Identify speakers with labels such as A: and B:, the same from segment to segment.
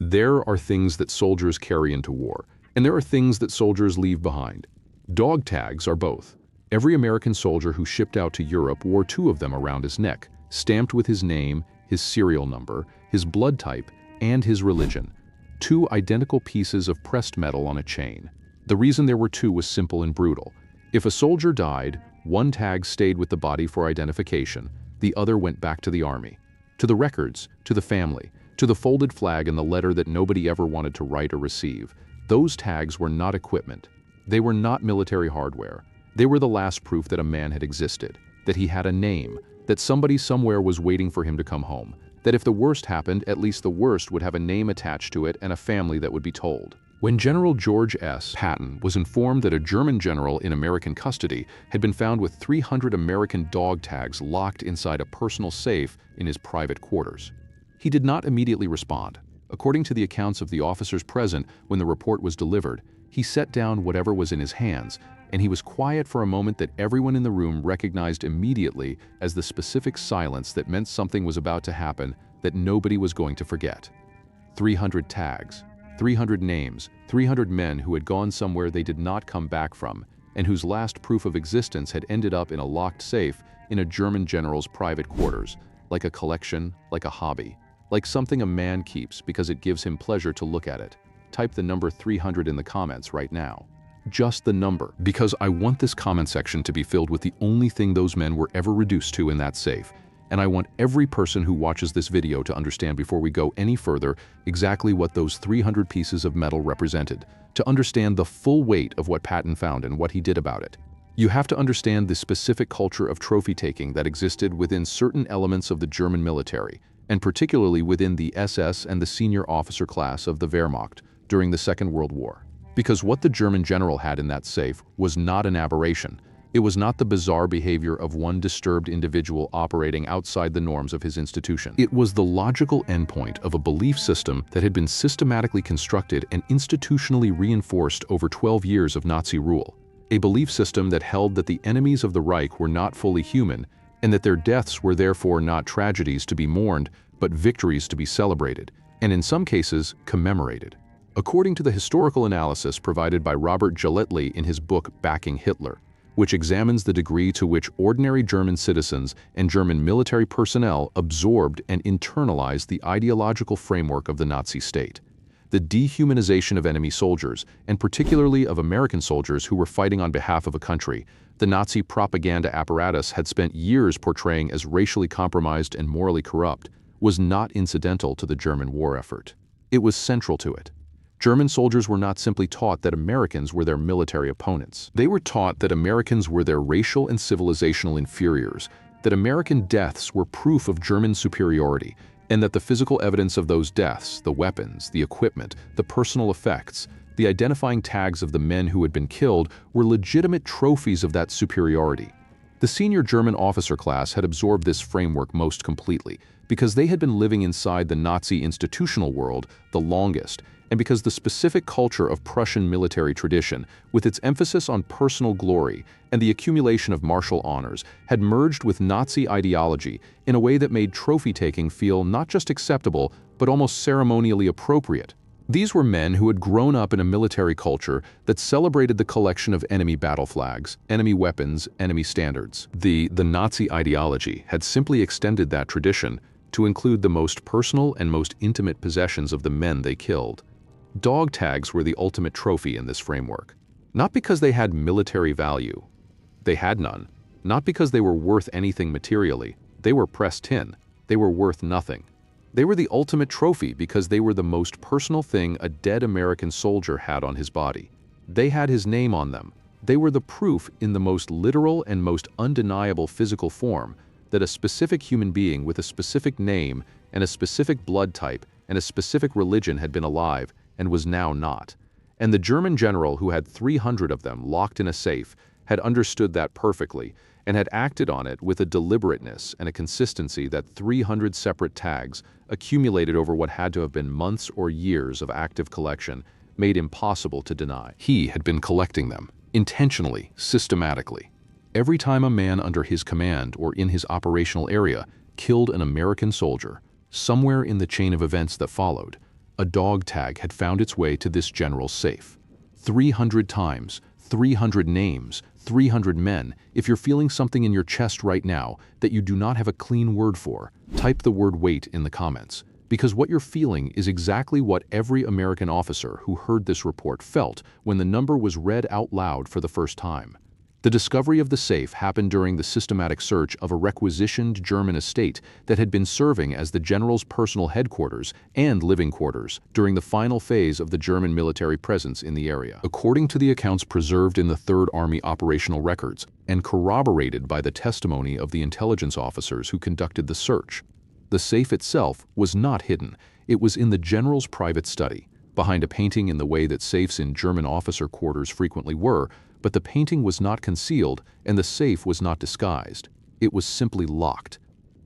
A: There are things that soldiers carry into war, and there are things that soldiers leave behind. Dog tags are both. Every American soldier who shipped out to Europe wore two of them around his neck, stamped with his name, his serial number, his blood type, and his religion. Two identical pieces of pressed metal on a chain. The reason there were two was simple and brutal. If a soldier died, one tag stayed with the body for identification, the other went back to the army. To the records, to the family, to the folded flag and the letter that nobody ever wanted to write or receive. Those tags were not equipment. They were not military hardware. They were the last proof that a man had existed, that he had a name, that somebody somewhere was waiting for him to come home, that if the worst happened, at least the worst would have a name attached to it and a family that would be told. When General George S. Patton was informed that a German general in American custody had been found with 300 American dog tags locked inside a personal safe in his private quarters, he did not immediately respond. According to the accounts of the officers present when the report was delivered, he set down whatever was in his hands, and he was quiet for a moment that everyone in the room recognized immediately as the specific silence that meant something was about to happen that nobody was going to forget. 300 tags, 300 names, 300 men who had gone somewhere they did not come back from, and whose last proof of existence had ended up in a locked safe in a German general's private quarters, like a collection, like a hobby, like something a man keeps because it gives him pleasure to look at it. Type the number 300 in the comments right now. Just the number, because I want this comment section to be filled with the only thing those men were ever reduced to in that safe. And I want every person who watches this video to understand before we go any further exactly what those 300 pieces of metal represented, to understand the full weight of what Patton found and what he did about it. You have to understand the specific culture of trophy taking that existed within certain elements of the German military, and particularly within the SS and the senior officer class of the Wehrmacht during the Second World War. Because what the German general had in that safe was not an aberration. It was not the bizarre behavior of one disturbed individual operating outside the norms of his institution. It was the logical endpoint of a belief system that had been systematically constructed and institutionally reinforced over 12 years of Nazi rule. A belief system that held that the enemies of the Reich were not fully human, and that their deaths were therefore not tragedies to be mourned, but victories to be celebrated, and in some cases, commemorated. According to the historical analysis provided by Robert Gillespie in his book Backing Hitler, which examines the degree to which ordinary German citizens and German military personnel absorbed and internalized the ideological framework of the Nazi state. The dehumanization of enemy soldiers, and particularly of American soldiers who were fighting on behalf of a country, the Nazi propaganda apparatus had spent years portraying as racially compromised and morally corrupt, was not incidental to the German war effort. It was central to it. German soldiers were not simply taught that Americans were their military opponents. They were taught that Americans were their racial and civilizational inferiors, that American deaths were proof of German superiority, and that the physical evidence of those deaths, the weapons, the equipment, the personal effects, the identifying tags of the men who had been killed were legitimate trophies of that superiority. The senior German officer class had absorbed this framework most completely, because they had been living inside the Nazi institutional world the longest, and because the specific culture of Prussian military tradition, with its emphasis on personal glory and the accumulation of martial honors, had merged with Nazi ideology in a way that made trophy-taking feel not just acceptable, but almost ceremonially appropriate. These were men who had grown up in a military culture that celebrated the collection of enemy battle flags, enemy weapons, enemy standards. The Nazi ideology had simply extended that tradition to include the most personal and most intimate possessions of the men they killed. Dog tags were the ultimate trophy in this framework. Not because they had military value. They had none. Not because they were worth anything materially. They were pressed tin. They were worth nothing. They were the ultimate trophy because they were the most personal thing a dead American soldier had on his body. They had his name on them. They were the proof in the most literal and most undeniable physical form that a specific human being with a specific name and a specific blood type and a specific religion had been alive and was now not. And the German general who had 300 of them locked in a safe had understood that perfectly and had acted on it with a deliberateness and a consistency that 300 separate tags, accumulated over what had to have been months or years of active collection, made impossible to deny. He had been collecting them, intentionally, systematically. Every time a man under his command or in his operational area killed an American soldier, somewhere in the chain of events that followed, a dog tag had found its way to this general's safe. 300 times, 300 names, 300 men. If you're feeling something in your chest right now that you do not have a clean word for, type the word wait in the comments. Because what you're feeling is exactly what every American officer who heard this report felt when the number was read out loud for the first time. The discovery of the safe happened during the systematic search of a requisitioned German estate that had been serving as the general's personal headquarters and living quarters during the final phase of the German military presence in the area. According to the accounts preserved in the Third Army operational records and corroborated by the testimony of the intelligence officers who conducted the search, the safe itself was not hidden. It was in the general's private study, behind a painting in the way that safes in German officer quarters frequently were, but the painting was not concealed and the safe was not disguised. It was simply locked.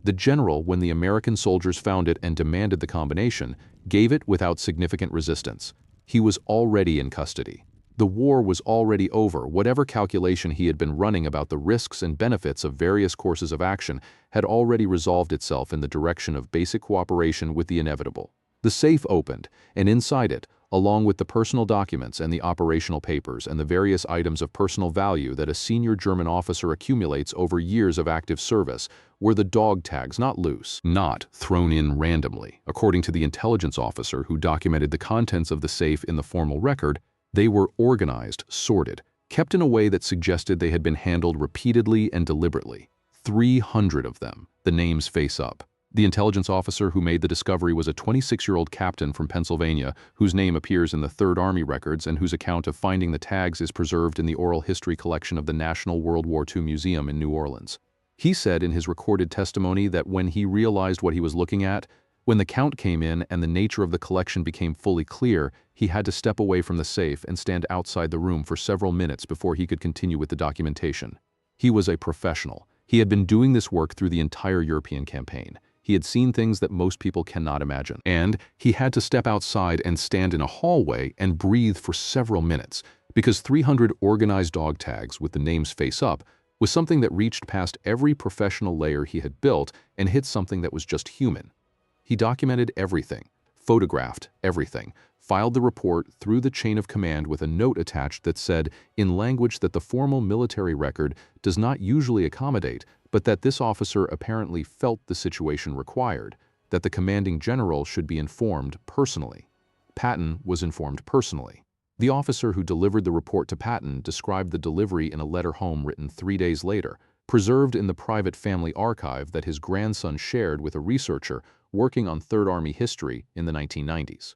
A: The general, when the American soldiers found it and demanded the combination, gave it without significant resistance. He was already in custody. The war was already over. Whatever calculation he had been running about the risks and benefits of various courses of action had already resolved itself in the direction of basic cooperation with the inevitable. The safe opened, and inside it, along with the personal documents and the operational papers and the various items of personal value that a senior German officer accumulates over years of active service, were the dog tags, not loose, not thrown in randomly. According to the intelligence officer who documented the contents of the safe in the formal record, they were organized, sorted, kept in a way that suggested they had been handled repeatedly and deliberately. 300 of them, the names face up. The intelligence officer who made the discovery was a 26-year-old captain from Pennsylvania whose name appears in the Third Army records and whose account of finding the tags is preserved in the oral history collection of the National World War II Museum in New Orleans. He said in his recorded testimony that when he realized what he was looking at, when the count came in and the nature of the collection became fully clear, he had to step away from the safe and stand outside the room for several minutes before he could continue with the documentation. He was a professional. He had been doing this work through the entire European campaign. He had seen things that most people cannot imagine. And he had to step outside and stand in a hallway and breathe for several minutes, because 300 organized dog tags with the names face up was something that reached past every professional layer he had built and hit something that was just human. He documented everything, photographed everything, filed the report through the chain of command with a note attached that said, in language that the formal military record does not usually accommodate, but that this officer apparently felt the situation required, that the commanding general should be informed personally. Patton was informed personally. The officer who delivered the report to Patton described the delivery in a letter home written 3 days later, preserved in the private family archive that his grandson shared with a researcher working on Third Army history in the 1990s.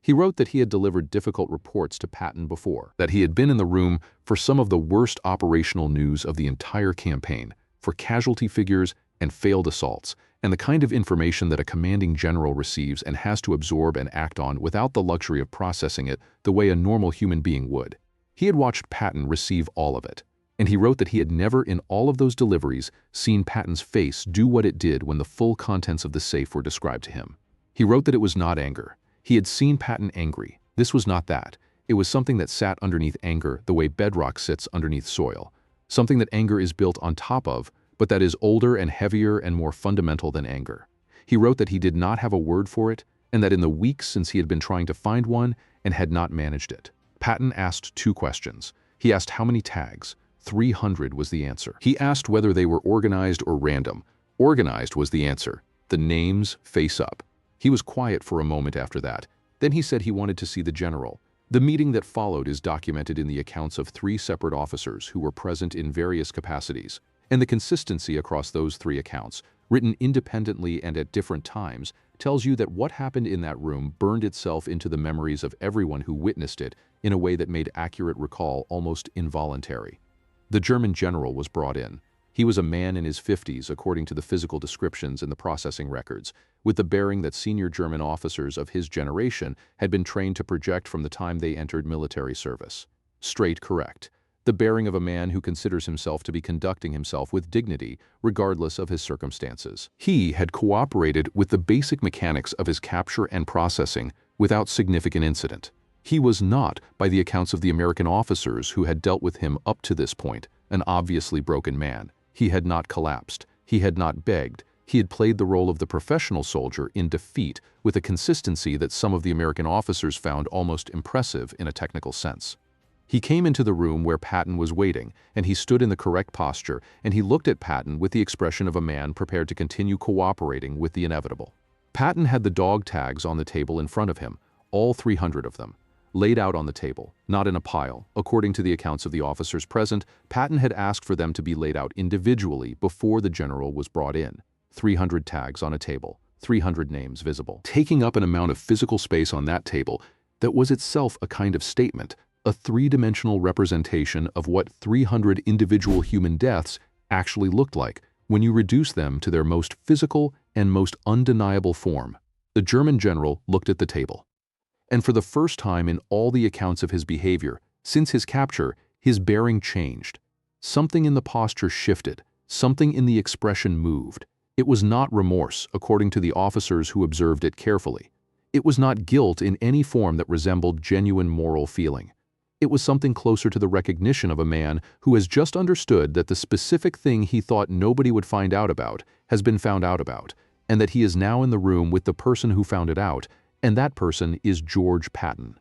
A: He wrote that he had delivered difficult reports to Patton before, that he had been in the room for some of the worst operational news of the entire campaign, for casualty figures and failed assaults, and the kind of information that a commanding general receives and has to absorb and act on without the luxury of processing it the way a normal human being would. He had watched Patton receive all of it, and he wrote that he had never in all of those deliveries seen Patton's face do what it did when the full contents of the safe were described to him. He wrote that it was not anger. He had seen Patton angry. This was not that. It was something that sat underneath anger the way bedrock sits underneath soil. Something that anger is built on top of, but that is older and heavier and more fundamental than anger. He wrote that he did not have a word for it, and that in the weeks since he had been trying to find one and had not managed it. Patton asked 2 questions. He asked how many tags. 300 was the answer. He asked whether they were organized or random. Organized was the answer. The names face up. He was quiet for a moment after that. Then he said he wanted to see the general. The meeting that followed is documented in the accounts of 3 separate officers who were present in various capacities, and the consistency across those 3 accounts, written independently and at different times, tells you that what happened in that room burned itself into the memories of everyone who witnessed it in a way that made accurate recall almost involuntary. The German general was brought in. He was a man in his 50s, according to the physical descriptions in the processing records, with the bearing that senior German officers of his generation had been trained to project from the time they entered military service. Straight correct. The bearing of a man who considers himself to be conducting himself with dignity, regardless of his circumstances. He had cooperated with the basic mechanics of his capture and processing without significant incident. He was not, by the accounts of the American officers who had dealt with him up to this point, an obviously broken man. He had not collapsed. He had not begged. He had played the role of the professional soldier in defeat with a consistency that some of the American officers found almost impressive in a technical sense. He came into the room where Patton was waiting, and he stood in the correct posture, and he looked at Patton with the expression of a man prepared to continue cooperating with the inevitable. Patton had the dog tags on the table in front of him, all 300 of them, laid out on the table, not in a pile. According to the accounts of the officers present, Patton had asked for them to be laid out individually before the general was brought in. 300 tags on a table, 300 names visible, taking up an amount of physical space on that table that was itself a kind of statement, a three-dimensional representation of what 300 individual human deaths actually looked like when you reduce them to their most physical and most undeniable form. The German general looked at the table. And for the first time in all the accounts of his behavior, since his capture, his bearing changed. Something in the posture shifted, something in the expression moved. It was not remorse, according to the officers who observed it carefully. It was not guilt in any form that resembled genuine moral feeling. It was something closer to the recognition of a man who has just understood that the specific thing he thought nobody would find out about has been found out about, and that he is now in the room with the person who found it out, and that person is George Patton.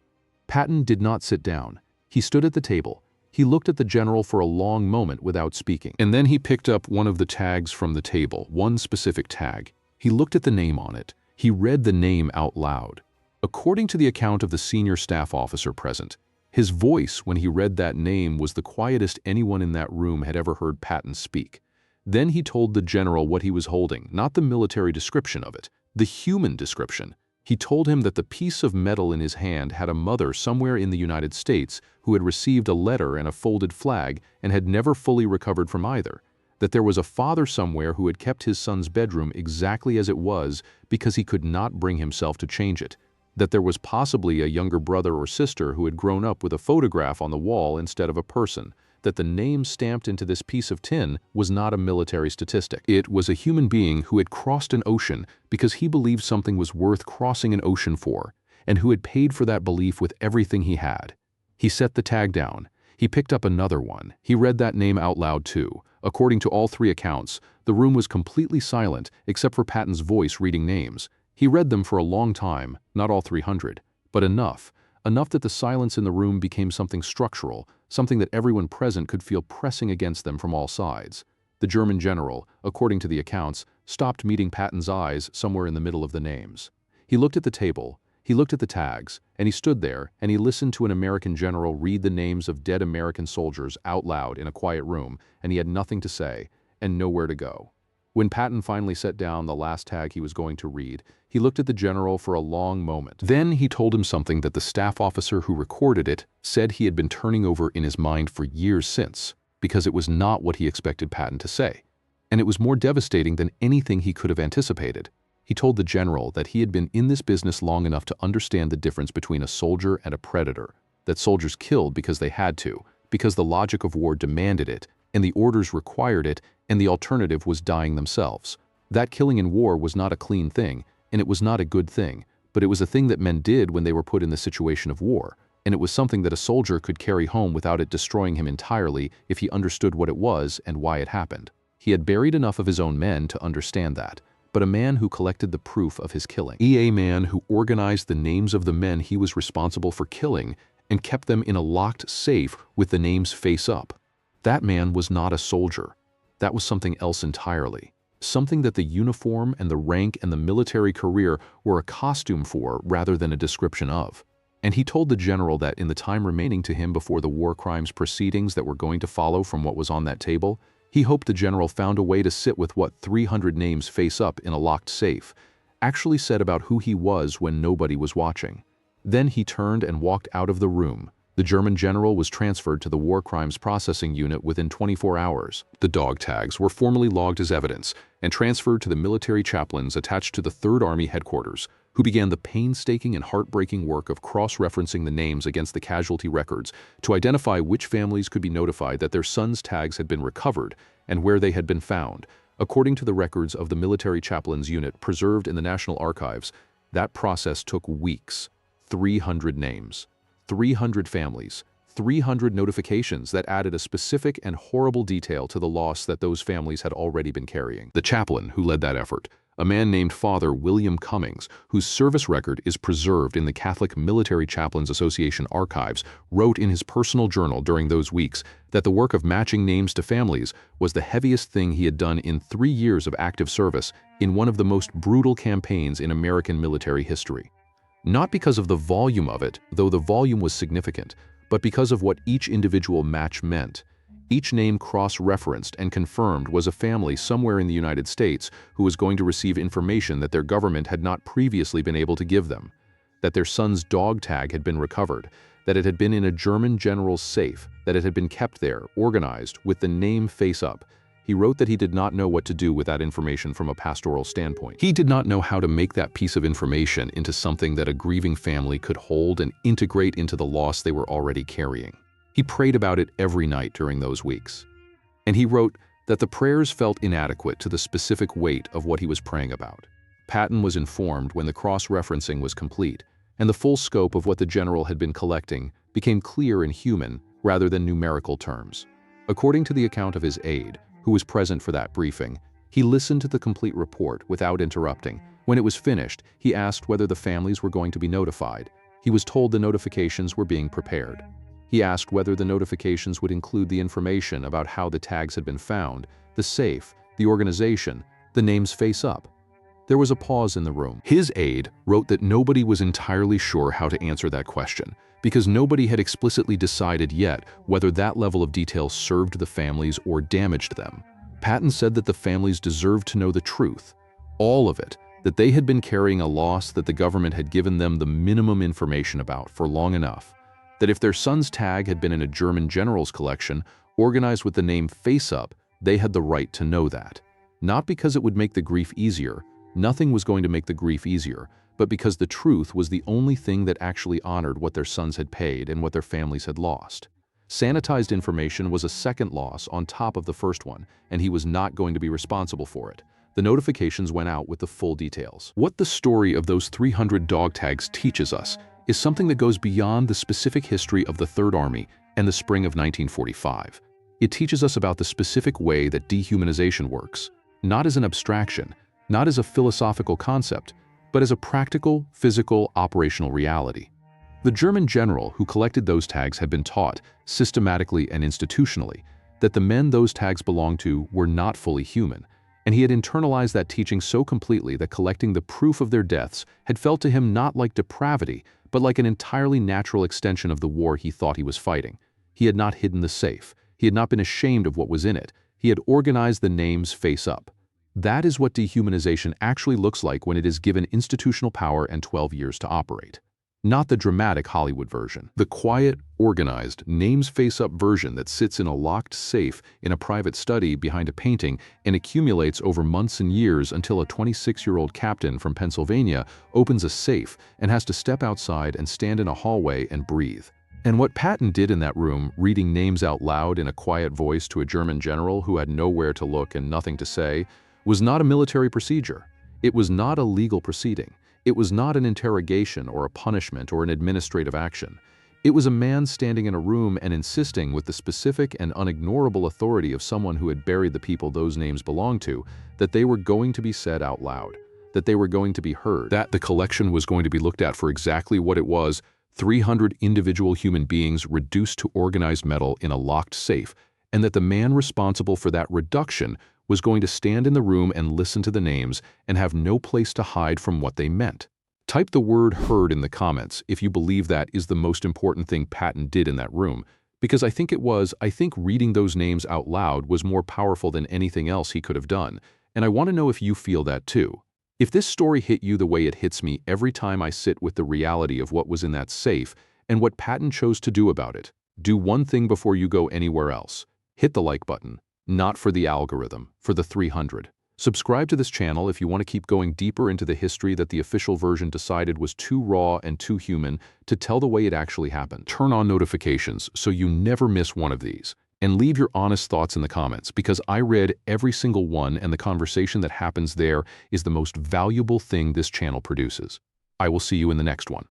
A: Patton did not sit down. He stood at the table. He looked at the general for a long moment without speaking, and then he picked up one of the tags from the table, one specific tag. He looked at the name on it. He read the name out loud. According to the account of the senior staff officer present, his voice when he read that name was the quietest anyone in that room had ever heard Patton speak. Then he told the general what he was holding, not the military description of it, the human description. He told him that the piece of metal in his hand had a mother somewhere in the United States who had received a letter and a folded flag and had never fully recovered from either, that there was a father somewhere who had kept his son's bedroom exactly as it was because he could not bring himself to change it, that there was possibly a younger brother or sister who had grown up with a photograph on the wall instead of a person, that the name stamped into this piece of tin was not a military statistic. It was a human being who had crossed an ocean because he believed something was worth crossing an ocean for, and who had paid for that belief with everything he had. He set the tag down. He picked up another one. He read that name out loud too. According to all three accounts, the room was completely silent except for Patton's voice reading names. He read them for a long time, not all 300, but enough that the silence in the room became something structural, something that everyone present could feel pressing against them from all sides. The German general, according to the accounts, stopped meeting Patton's eyes somewhere in the middle of the names. He looked at the table, he looked at the tags, and he stood there and he listened to an American general read the names of dead American soldiers out loud in a quiet room, and he had nothing to say and nowhere to go. When Patton finally set down the last tag he was going to read, he looked at the general for a long moment. Then he told him something that the staff officer who recorded it said he had been turning over in his mind for years since, because it was not what he expected Patton to say. And it was more devastating than anything he could have anticipated. He told the general that he had been in this business long enough to understand the difference between a soldier and a predator, that soldiers killed because they had to, because the logic of war demanded it, and the orders required it, and the alternative was dying themselves. That killing in war was not a clean thing, and it was not a good thing, but it was a thing that men did when they were put in the situation of war, and it was something that a soldier could carry home without it destroying him entirely if he understood what it was and why it happened. He had buried enough of his own men to understand that, but a man who collected the proof of his killing, a man who organized the names of the men he was responsible for killing and kept them in a locked safe with the names face up. That man was not a soldier. That was something else entirely. Something that the uniform and the rank and the military career were a costume for rather than a description of. And he told the general that in the time remaining to him before the war crimes proceedings that were going to follow from what was on that table, he hoped the general found a way to sit with what 300 names face up in a locked safe actually said about who he was when nobody was watching. Then he turned and walked out of the room. The German general was transferred to the War Crimes Processing Unit within 24 hours. The dog tags were formally logged as evidence and transferred to the military chaplains attached to the 3rd Army headquarters, who began the painstaking and heartbreaking work of cross-referencing the names against the casualty records to identify which families could be notified that their sons' tags had been recovered and where they had been found. According to the records of the military chaplains unit preserved in the National Archives, that process took weeks. 300 names. 300 families, 300 notifications that added a specific and horrible detail to the loss that those families had already been carrying. The chaplain who led that effort, a man named Father William Cummings, whose service record is preserved in the Catholic Military Chaplains Association archives, wrote in his personal journal during those weeks that the work of matching names to families was the heaviest thing he had done in 3 years of active service in one of the most brutal campaigns in American military history. Not because of the volume of it, though the volume was significant, but because of what each individual match meant. Each name cross-referenced and confirmed was a family somewhere in the United States who was going to receive information that their government had not previously been able to give them, that their son's dog tag had been recovered, that it had been in a German general's safe, that it had been kept there, organized, with the name face up. He wrote that he did not know what to do with that information from a pastoral standpoint. He did not know how to make that piece of information into something that a grieving family could hold and integrate into the loss they were already carrying. He prayed about it every night during those weeks. And he wrote that the prayers felt inadequate to the specific weight of what he was praying about. Patton was informed when the cross-referencing was complete, and the full scope of what the general had been collecting became clear in human rather than numerical terms. According to the account of his aide, who was present for that briefing, he listened to the complete report without interrupting. When it was finished, he asked whether the families were going to be notified. He was told the notifications were being prepared. He asked whether the notifications would include the information about how the tags had been found, the safe, the organization, the names face up. There was a pause in the room. His aide wrote that nobody was entirely sure how to answer that question, because nobody had explicitly decided yet whether that level of detail served the families or damaged them. Patton said that the families deserved to know the truth, all of it, that they had been carrying a loss that the government had given them the minimum information about for long enough, that if their son's tag had been in a German general's collection, organized with the name face up, they had the right to know that. Not because it would make the grief easier, nothing was going to make the grief easier, but because the truth was the only thing that actually honored what their sons had paid and what their families had lost. Sanitized information was a second loss on top of the first one, and he was not going to be responsible for it. The notifications went out with the full details. What the story of those 300 dog tags teaches us is something that goes beyond the specific history of the Third Army and the spring of 1945. It teaches us about the specific way that dehumanization works, not as an abstraction, not as a philosophical concept, but as a practical, physical, operational reality. The German general who collected those tags had been taught, systematically and institutionally, that the men those tags belonged to were not fully human, and he had internalized that teaching so completely that collecting the proof of their deaths had felt to him not like depravity, but like an entirely natural extension of the war he thought he was fighting. He had not hidden the safe. He had not been ashamed of what was in it. He had organized the names face up. That is what dehumanization actually looks like when it is given institutional power and 12 years to operate. Not the dramatic Hollywood version. The quiet, organized, names face-up version that sits in a locked safe in a private study behind a painting and accumulates over months and years until a 26-year-old captain from Pennsylvania opens a safe and has to step outside and stand in a hallway and breathe. And what Patton did in that room, reading names out loud in a quiet voice to a German general who had nowhere to look and nothing to say, was not a military procedure. It was not a legal proceeding. It was not an interrogation or a punishment or an administrative action. It was a man standing in a room and insisting with the specific and unignorable authority of someone who had buried the people those names belonged to, that they were going to be said out loud, that they were going to be heard, that the collection was going to be looked at for exactly what it was, 300 individual human beings reduced to organized metal in a locked safe, and that the man responsible for that reduction was going to stand in the room and listen to the names and have no place to hide from what they meant. Type the word heard in the comments if you believe that is the most important thing Patton did in that room, because I think it was. I think reading those names out loud was more powerful than anything else he could have done, and I want to know if you feel that too. If this story hit you the way it hits me every time I sit with the reality of what was in that safe and what Patton chose to do about it, do one thing before you go anywhere else. Hit the like button. Not for the algorithm, for the 300. Subscribe to this channel if you want to keep going deeper into the history that the official version decided was too raw and too human to tell the way it actually happened. Turn on notifications so you never miss one of these. And leave your honest thoughts in the comments, because I read every single one and the conversation that happens there is the most valuable thing this channel produces. I will see you in the next one.